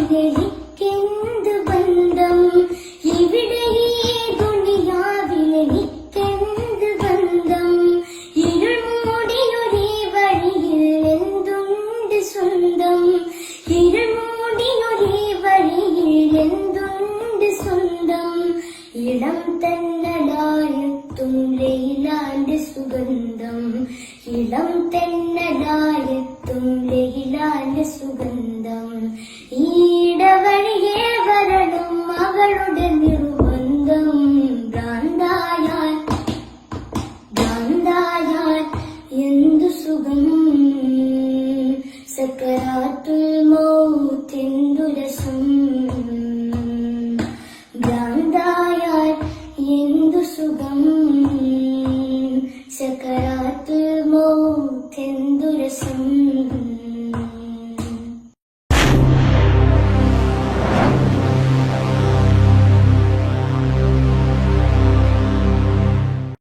ദുനിയാവിലെനിക്കെന്ത് ബന്ധം, ഇവിടെ ഈ ദുനിയാവിലെനിക്കെന്ത് ബന്ധം. ഇരുൾ മൂടിയൊരേ വഴിയിൽ എന്തുണ്ട് സ്വന്തം, ഇരുൾ മൂടിയൊരേ വഴിയിൽ എന്തുണ്ട് സ്വന്തം. ഇളം തെന്നലായെത്തും ലൈലാന്റെ സുഗന്ധം, ഇളം തെന്നലായെത്തും ലൈലാന്റെ സുഗന്ധം. ഈടവഴിയെ വരണം അവളുടെ നിർബന്ധം. ഭ്രാന്തായാൽ എന്തു സുഖം, സക്കറാത്തുൽ മൗത്തിന്തു രസം. ഭ്രാന്തായാൽ എന്തു സുഖം, സക്കറാത്തുൽ മൗത്തിന്തു രസം.